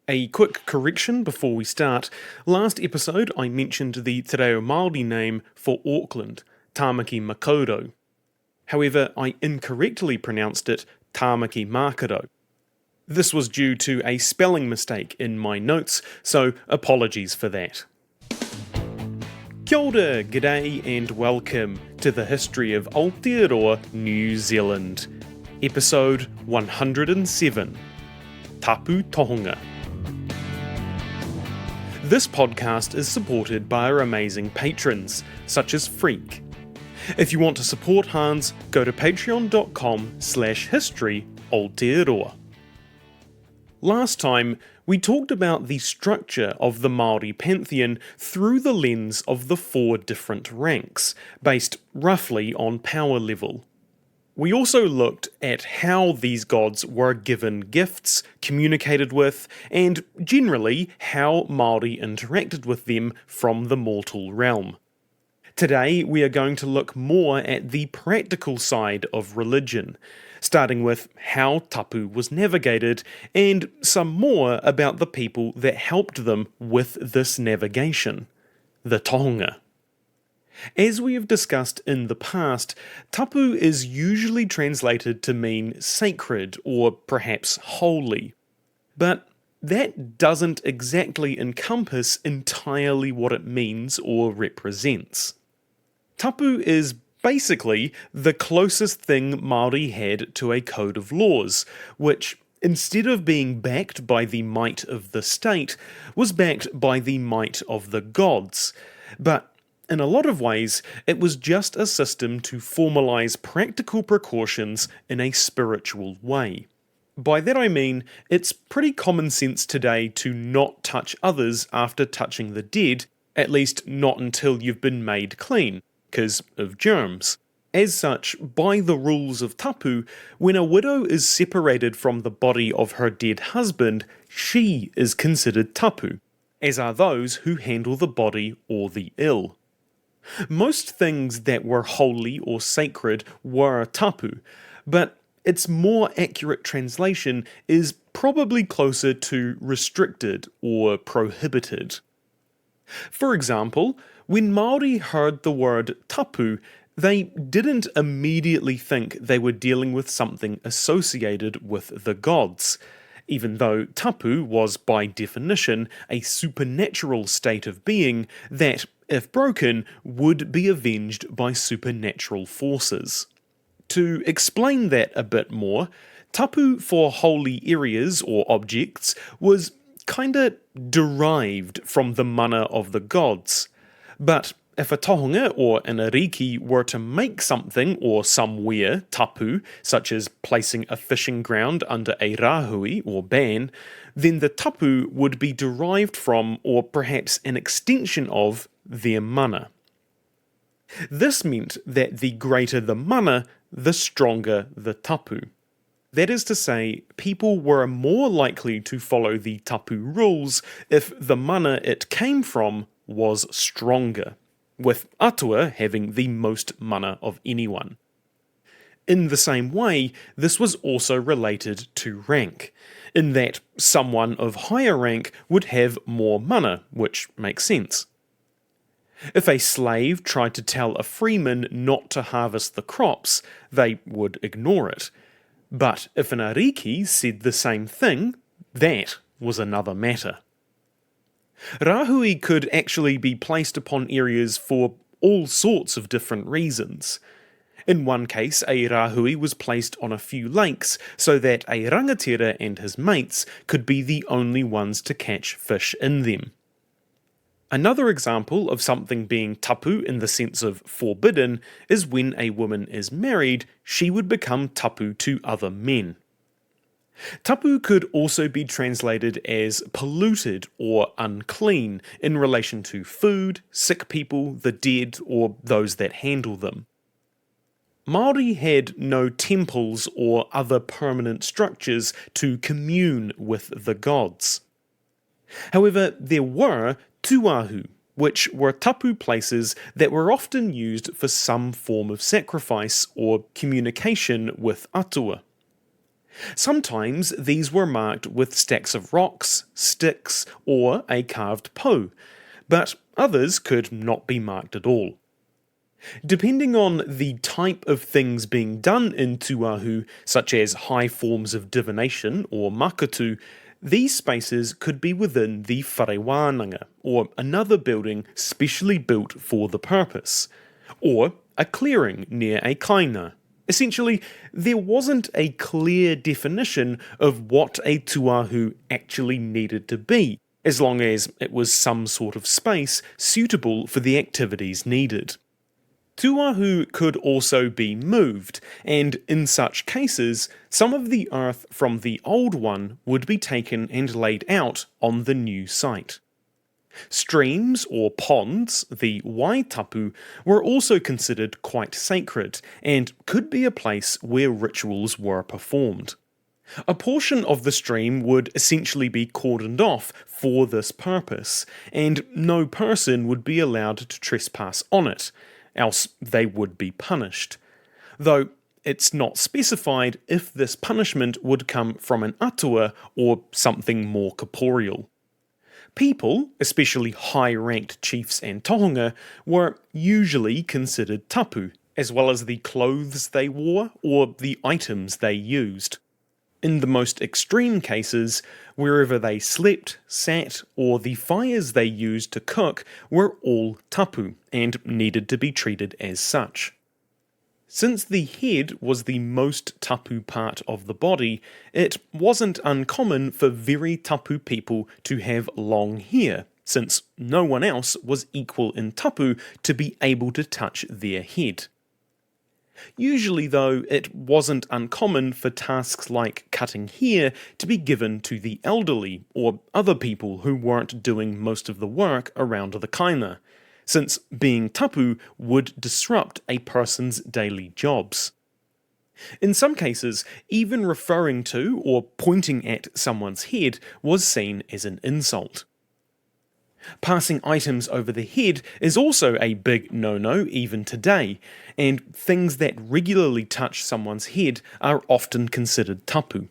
A quick correction before we start. Last episode I mentioned the Te Reo Māori name for Auckland, Tāmaki Makaurau. However, I incorrectly pronounced it Tāmaki Makaurau. This was due to a spelling mistake in my notes, so apologies for that. Kia ora, g'day and welcome to the history of Aotearoa, New Zealand. Episode 107, Tapu Tohunga. This podcast is supported by our amazing patrons, such as Freak. If you want to support Hans, go to patreon.com/history Aotearoa. Last time, we talked about the structure of the Māori pantheon through the lens of the 4 different ranks, based roughly on power level. We also looked at how these gods were given gifts, communicated with, and generally how Māori interacted with them from the mortal realm. Today we are going to look more at the practical side of religion, starting with how tapu was navigated and some more about the people that helped them with this navigation, the tohunga. As we have discussed in the past, tapu is usually translated to mean sacred or perhaps holy. But that doesn't exactly encompass entirely what it means or represents. Tapu is basically the closest thing Māori had to a code of laws, which, instead of being backed by the might of the state, was backed by the might of the gods. But in a lot of ways, it was just a system to formalize practical precautions in a spiritual way. By that I mean, it's pretty common sense today to not touch others after touching the dead, at least not until you've been made clean, because of germs. As such, by the rules of tapu, when a widow is separated from the body of her dead husband, she is considered tapu, as are those who handle the body or the ill. Most things that were holy or sacred were tapu, but its more accurate translation is probably closer to restricted or prohibited. For example, when Māori heard the word tapu, they didn't immediately think they were dealing with something associated with the gods, even though tapu was by definition a supernatural state of being that, if broken, would be avenged by supernatural forces. To explain that a bit more, tapu for holy areas or objects was kinda derived from the mana of the gods. But if a tohunga or an ariki were to make something or somewhere tapu, such as placing a fishing ground under a rahui or ban, then the tapu would be derived from, or perhaps an extension of, their mana. This meant that the greater the mana, the stronger the tapu. That is to say, people were more likely to follow the tapu rules if the mana it came from was stronger, with atua having the most mana of anyone. In the same way, this was also related to rank, in that someone of higher rank would have more mana, which makes sense. If a slave tried to tell a freeman not to harvest the crops, they would ignore it. But if an ariki said the same thing, that was another matter. Rahui could actually be placed upon areas for all sorts of different reasons. In one case, a rahui was placed on a few lakes so that a rangatira and his mates could be the only ones to catch fish in them. Another example of something being tapu in the sense of forbidden is when a woman is married, she would become tapu to other men. Tapu could also be translated as polluted or unclean in relation to food, sick people, the dead, or those that handle them. Māori had no temples or other permanent structures to commune with the gods. However, there were tuahu, which were tapu places that were often used for some form of sacrifice or communication with atua. Sometimes these were marked with stacks of rocks, sticks, or a carved po, but others could not be marked at all. Depending on the type of things being done in Tuahu, such as high forms of divination or makatu, these spaces could be within the wharewānanga, or another building specially built for the purpose, or a clearing near a kaina. Essentially, there wasn't a clear definition of what a tuahu actually needed to be, as long as it was some sort of space suitable for the activities needed. Tuahu could also be moved, and in such cases, some of the earth from the old one would be taken and laid out on the new site. Streams or ponds, the waitapu, were also considered quite sacred, and could be a place where rituals were performed. A portion of the stream would essentially be cordoned off for this purpose, and no person would be allowed to trespass on it, else they would be punished. Though it's not specified if this punishment would come from an atua or something more corporeal. People, especially high-ranked chiefs and tohunga, were usually considered tapu, as well as the clothes they wore or the items they used. In the most extreme cases, wherever they slept, sat, or the fires they used to cook were all tapu and needed to be treated as such. Since the head was the most tapu part of the body, it wasn't uncommon for very tapu people to have long hair, since no one else was equal in tapu to be able to touch their head. Usually, though, it wasn't uncommon for tasks like cutting hair to be given to the elderly or other people who weren't doing most of the work around the kaina, since being tapu would disrupt a person's daily jobs. In some cases, even referring to or pointing at someone's head was seen as an insult. Passing items over the head is also a big no-no even today, and things that regularly touch someone's head are often considered tapu.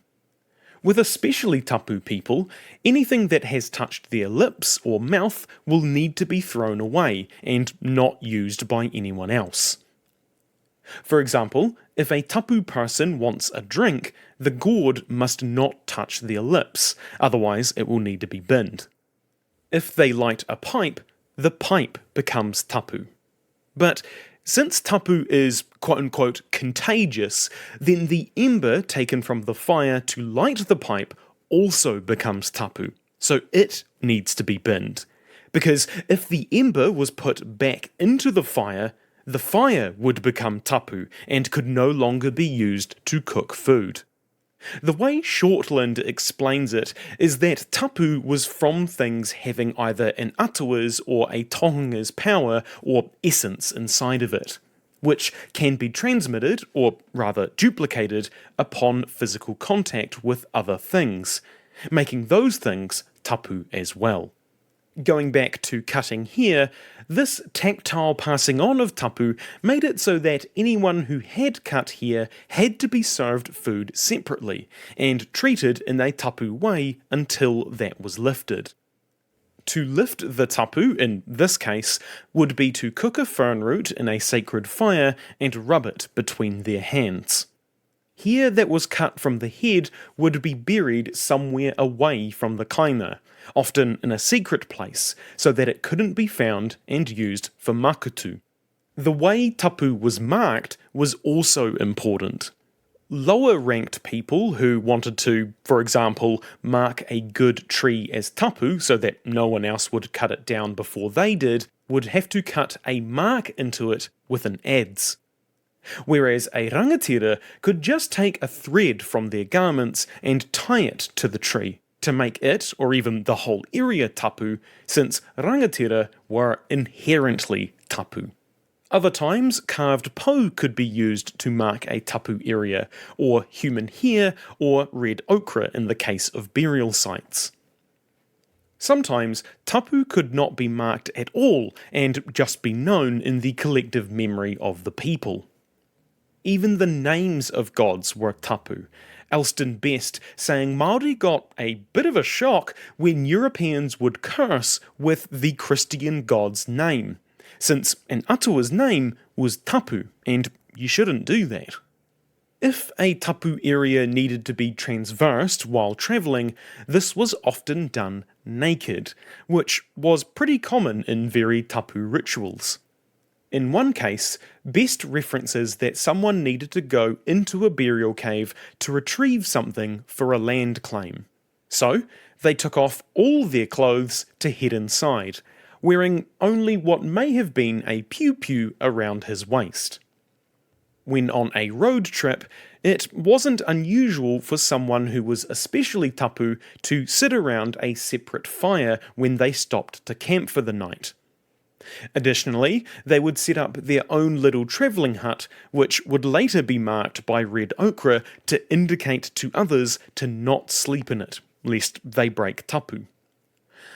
With especially tapu people, anything that has touched their lips or mouth will need to be thrown away and not used by anyone else. For example, if a tapu person wants a drink, the gourd must not touch their lips, otherwise it will need to be binned. If they light a pipe, the pipe becomes tapu. But since tapu is quote-unquote contagious, then the ember taken from the fire to light the pipe also becomes tapu, so it needs to be binned. Because if the ember was put back into the fire would become tapu and could no longer be used to cook food. The way Shortland explains it is that tapu was from things having either an atua's or a tohunga's power or essence inside of it, which can be transmitted, or rather duplicated, upon physical contact with other things, making those things tapu as well. Going back to cutting hair, this tactile passing on of tapu made it so that anyone who had cut hair had to be served food separately and treated in a tapu way until that was lifted. To lift the tapu, in this case, would be to cook a fern root in a sacred fire and rub it between their hands. Hair that was cut from the head would be buried somewhere away from the kaina, often in a secret place, so that it couldn't be found and used for makutu. The way tapu was marked was also important. Lower-ranked people who wanted to, for example, mark a good tree as tapu so that no one else would cut it down before they did, would have to cut a mark into it with an adze. Whereas a rangatira could just take a thread from their garments and tie it to the tree to make it, or even the whole area, tapu, since rangatira were inherently tapu. Other times, carved po could be used to mark a tapu area, or human hair, or red ochre in the case of burial sites. Sometimes, tapu could not be marked at all and just be known in the collective memory of the people. Even the names of gods were tapu. Elston Best saying Māori got a bit of a shock when Europeans would curse with the Christian god's name, since an Atawa's name was Tapu, and you shouldn't do that. If a tapu area needed to be transversed while travelling, this was often done naked, which was pretty common in very tapu rituals. In one case, Best references that someone needed to go into a burial cave to retrieve something for a land claim. So, they took off all their clothes to head inside, wearing only what may have been a pew-pew around his waist. When on a road trip, it wasn't unusual for someone who was especially tapu to sit around a separate fire when they stopped to camp for the night. Additionally, they would set up their own little travelling hut, which would later be marked by red ochre to indicate to others to not sleep in it, lest they break tapu.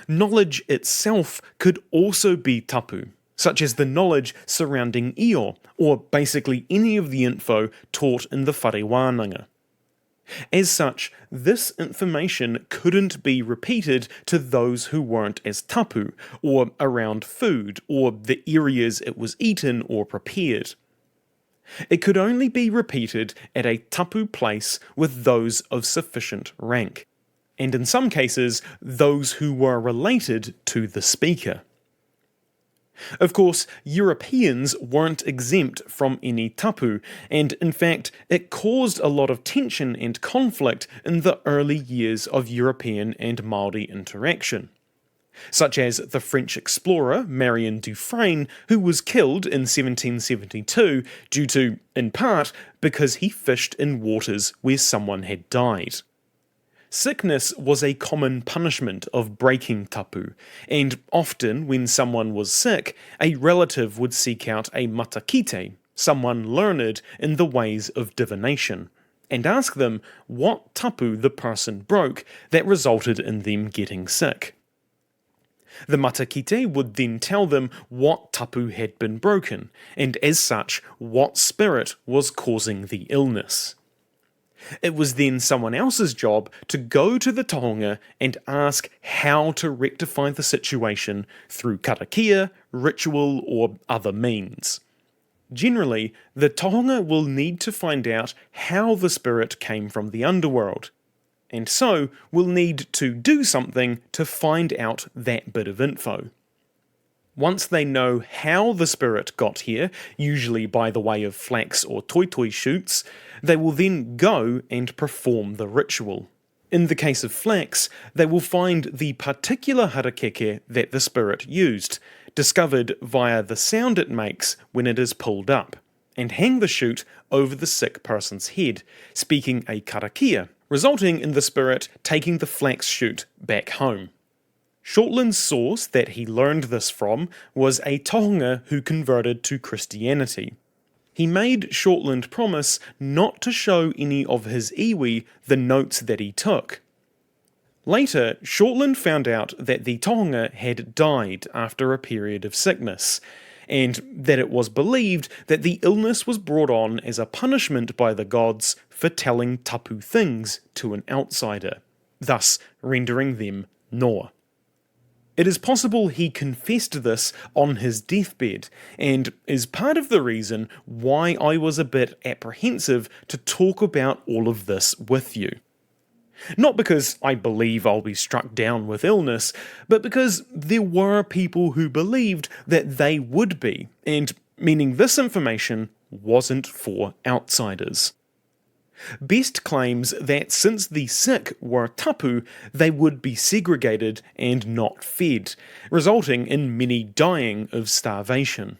Knowledge itself could also be tapu, such as the knowledge surrounding io, or basically any of the info taught in the whare wānanga. As such, this information couldn't be repeated to those who weren't as tapu, or around food, or the areas it was eaten or prepared. It could only be repeated at a tapu place with those of sufficient rank, and in some cases, those who were related to the speaker. Of course, Europeans weren't exempt from any tapu, and in fact, it caused a lot of tension and conflict in the early years of European and Māori interaction. Such as the French explorer Marion Dufresne, who was killed in 1772 due to, in part, because he fished in waters where someone had died. Sickness was a common punishment of breaking tapu, and often when someone was sick, a relative would seek out a matakite, someone learned in the ways of divination, and ask them what tapu the person broke that resulted in them getting sick. The matakite would then tell them what tapu had been broken, and as such, what spirit was causing the illness. It was then someone else's job to go to the tohunga and ask how to rectify the situation through karakia, ritual, or other means. Generally, the tohunga will need to find out how the spirit came from the underworld, and so will need to do something to find out that bit of info. Once they know how the spirit got here, usually by the way of flax or toitoi shoots, they will then go and perform the ritual. In the case of flax, they will find the particular harakeke that the spirit used, discovered via the sound it makes when it is pulled up, and hang the shoot over the sick person's head, speaking a karakia, resulting in the spirit taking the flax shoot back home. Shortland's source that he learned this from was a tohunga who converted to Christianity. He made Shortland promise not to show any of his iwi the notes that he took. Later, Shortland found out that the tohunga had died after a period of sickness, and that it was believed that the illness was brought on as a punishment by the gods for telling tapu things to an outsider, thus rendering them noa. It is possible he confessed this on his deathbed, and is part of the reason why I was a bit apprehensive to talk about all of this with you. Not because I believe I'll be struck down with illness, but because there were people who believed that they would be, and meaning this information wasn't for outsiders. Best claims that since the sick were tapu, they would be segregated and not fed, resulting in many dying of starvation.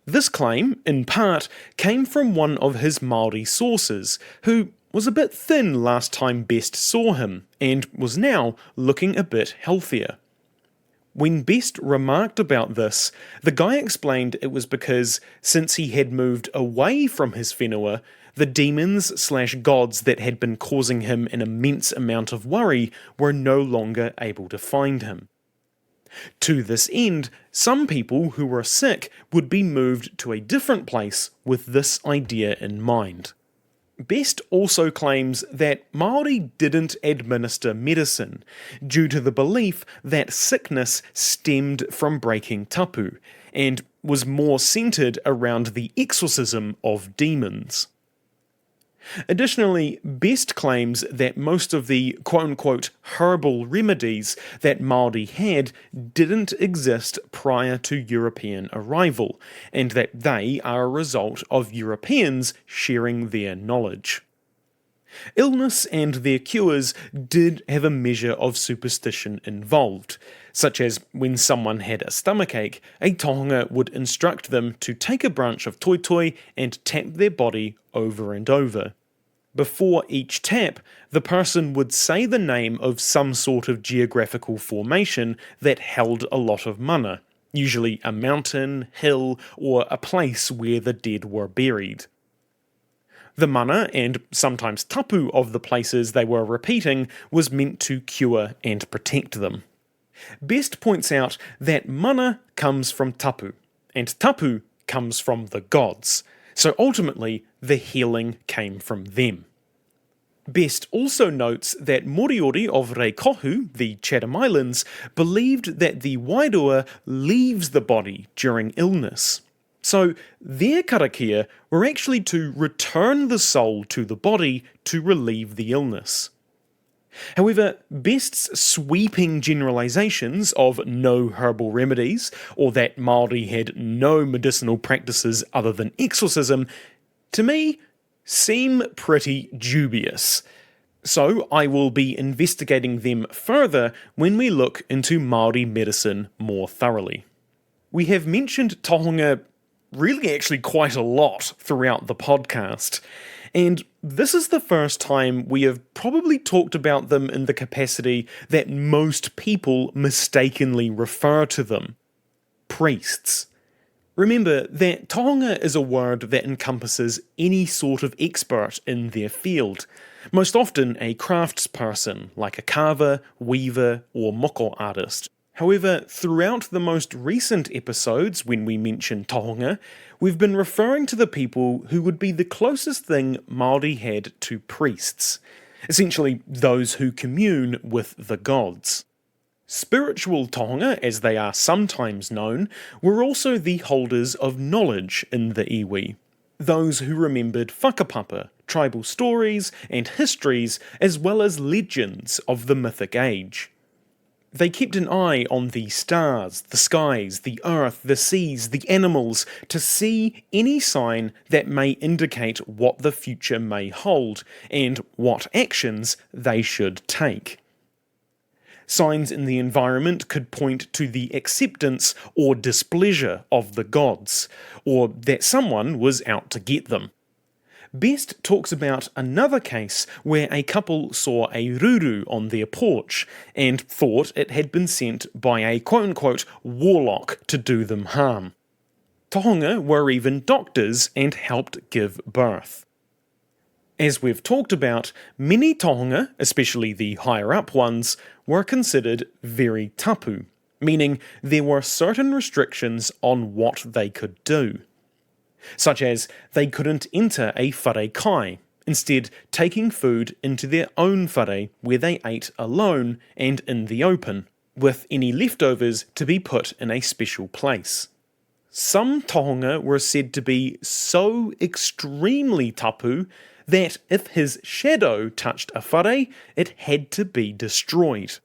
This claim, in part, came from one of his Māori sources, who was a bit thin last time Best saw him, and was now looking a bit healthier. When Best remarked about this, the guy explained it was because, since he had moved away from his whenua, the demons/gods that had been causing him an immense amount of worry were no longer able to find him. To this end, some people who were sick would be moved to a different place with this idea in mind. Best also claims that Māori didn't administer medicine, due to the belief that sickness stemmed from breaking tapu, and was more centred around the exorcism of demons. Additionally, Best claims that most of the quote-unquote herbal remedies that Māori had didn't exist prior to European arrival, and that they are a result of Europeans sharing their knowledge. Illness and their cures did have a measure of superstition involved, such as when someone had a stomachache, a tohunga would instruct them to take a branch of toitoi and tap their body over and over. Before each tap, the person would say the name of some sort of geographical formation that held a lot of mana, usually a mountain, hill, or a place where the dead were buried. The mana, and sometimes tapu, of the places they were repeating was meant to cure and protect them. Best points out that mana comes from tapu, and tapu comes from the gods, so ultimately the healing came from them. Best also notes that Moriori of Reikohu, the Chatham Islands, believed that the wairua leaves the body during illness. So their karakia were actually to return the soul to the body to relieve the illness. However, Best's sweeping generalisations of no herbal remedies, or that Māori had no medicinal practices other than exorcism, to me, seem pretty dubious. So I will be investigating them further when we look into Māori medicine more thoroughly. We have mentioned tohunga really actually quite a lot throughout the podcast, and this is the first time we have probably talked about them in the capacity that most people mistakenly refer to them: priests. Remember that tohunga is a word that encompasses any sort of expert in their field, most often a craftsperson like a carver, weaver, or moko artist. However, throughout the most recent episodes when we mention tohunga, we've been referring to the people who would be the closest thing Māori had to priests, essentially those who commune with the gods. Spiritual tohunga, as they are sometimes known, were also the holders of knowledge in the iwi, those who remembered whakapapa, tribal stories and histories, as well as legends of the mythic age. They kept an eye on the stars, the skies, the earth, the seas, the animals, to see any sign that may indicate what the future may hold, and what actions they should take. Signs in the environment could point to the acceptance or displeasure of the gods, or that someone was out to get them. Best talks about another case where a couple saw a ruru on their porch and thought it had been sent by a quote-unquote warlock to do them harm. Tohunga were even doctors and helped give birth. As we've talked about, many tohunga, especially the higher-up ones, were considered very tapu, meaning there were certain restrictions on what they could do. Such as they couldn't enter a whare kai, instead taking food into their own whare where they ate alone and in the open, with any leftovers to be put in a special place. Some tohunga were said to be so extremely tapu that if his shadow touched a whare, it had to be destroyed.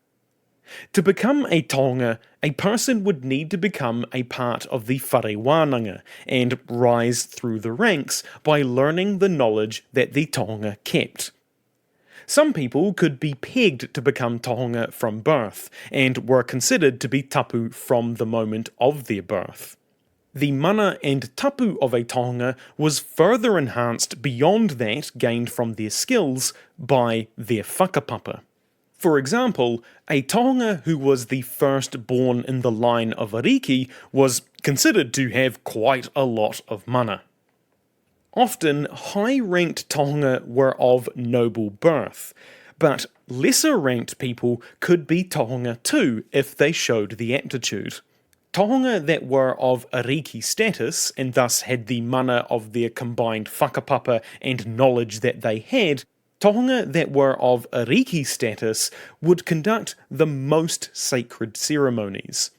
To become a tohunga, a person would need to become a part of the whare wānanga and rise through the ranks by learning the knowledge that the tohunga kept. Some people could be pegged to become tohunga from birth, and were considered to be tapu from the moment of their birth. The mana and tapu of a tohunga was further enhanced beyond that gained from their skills by their whakapapa. For example, a tohunga who was the first born in the line of Ariki was considered to have quite a lot of mana. Often, high-ranked tohunga were of noble birth, but lesser-ranked people could be tohunga too if they showed the aptitude. Tohunga that were of ariki status, and thus had the mana of their combined whakapapa and knowledge that they had, tohunga that were of ariki status would conduct the most sacred ceremonies,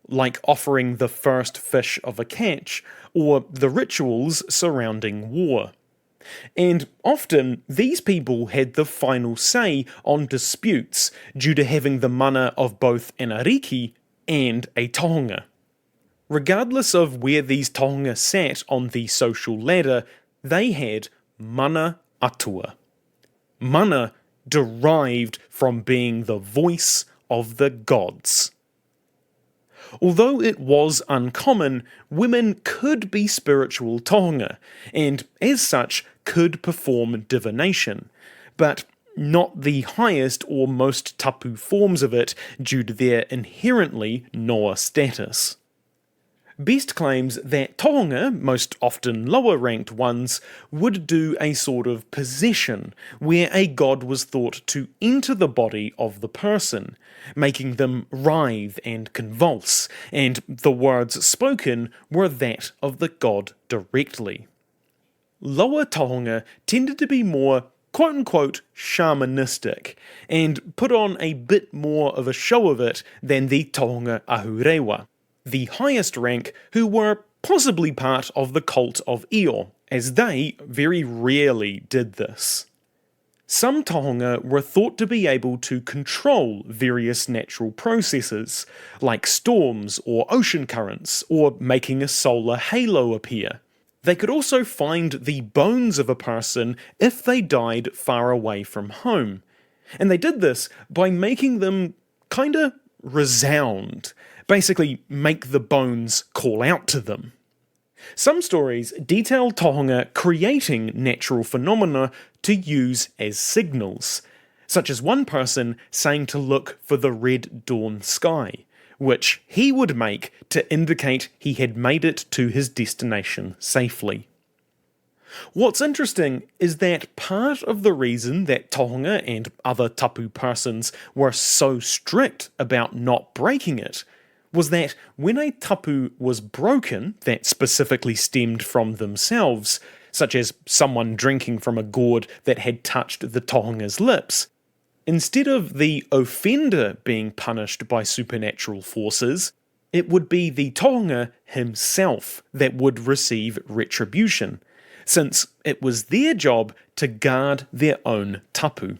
like offering the first fish of a catch, or the rituals surrounding war. And often, these people had the final say on disputes due to having the mana of both an ariki and a tohunga. Regardless of where these tohunga sat on the social ladder, they had mana atua. Mana derived from being the voice of the gods. Although it was uncommon, women could be spiritual tohunga, and as such could perform divination, but not the highest or most tapu forms of it due to their inherently noa status. Best claims that tohunga, most often lower ranked ones, would do a sort of possession, where a god was thought to enter the body of the person, making them writhe and convulse, and the words spoken were that of the god directly. Lower tohunga tended to be more quote-unquote shamanistic, and put on a bit more of a show of it than the tohunga ahurewa, the highest rank, who were possibly part of the cult of Io, as they very rarely did this. Some tohunga were thought to be able to control various natural processes, like storms or ocean currents, or making a solar halo appear. They could also find the bones of a person if they died far away from home, and they did this by making them kinda resound, basically make the bones call out to them. Some stories detail tohunga creating natural phenomena to use as signals, such as one person saying to look for the red dawn sky, which he would make to indicate he had made it to his destination safely. What's interesting is that part of the reason that tohunga and other tapu persons were so strict about not breaking it was that when a tapu was broken that specifically stemmed from themselves, such as someone drinking from a gourd that had touched the tohunga's lips, instead of the offender being punished by supernatural forces, it would be the tohunga himself that would receive retribution, since it was their job to guard their own tapu.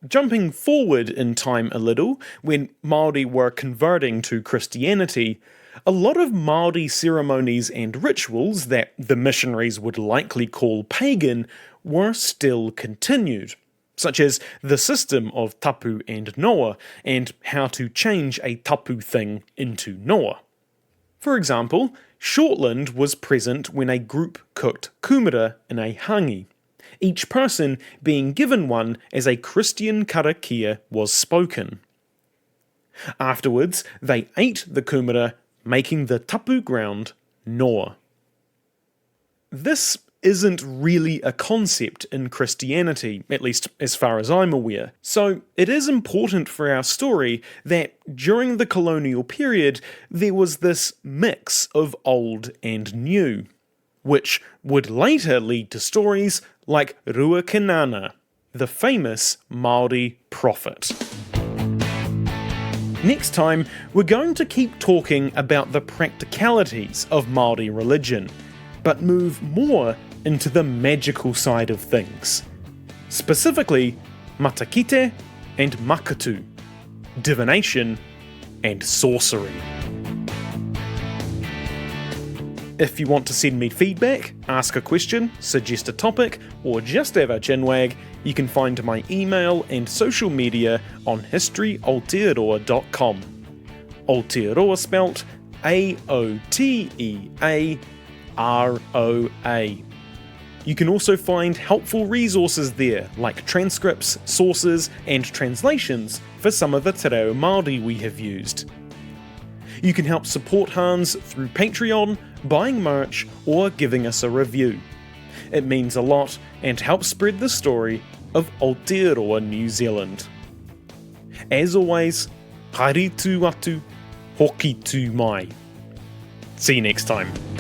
Jumping forward in time a little, when Māori were converting to Christianity, a lot of Māori ceremonies and rituals that the missionaries would likely call pagan were still continued, such as the system of tapu and noa, and how to change a tapu thing into noa. For example, Shortland was present when a group cooked kumara in a hangi, each person being given one as a Christian karakia was spoken. Afterwards, they ate the kumara, making the tapu ground noa. This isn't really a concept in Christianity, at least as far as I'm aware, so it is important for our story that during the colonial period there was this mix of old and new, which would later lead to stories like Ruakanana, the famous Māori prophet. Next time, we're going to keep talking about the practicalities of Māori religion, but move more into the magical side of things. Specifically, matakite and makatu, divination and sorcery. If you want to send me feedback, ask a question, suggest a topic, or just have a chinwag, you can find my email and social media on historyaotearoa.com. Aotearoa spelt Aotearoa. You can also find helpful resources there, like transcripts, sources, and translations for some of the te reo Māori we have used. You can help support Hans through Patreon, buying merch, or giving us a review. It means a lot and helps spread the story of Aotearoa New Zealand. As always, haere tū atu, Hoki tu mai. See you next time.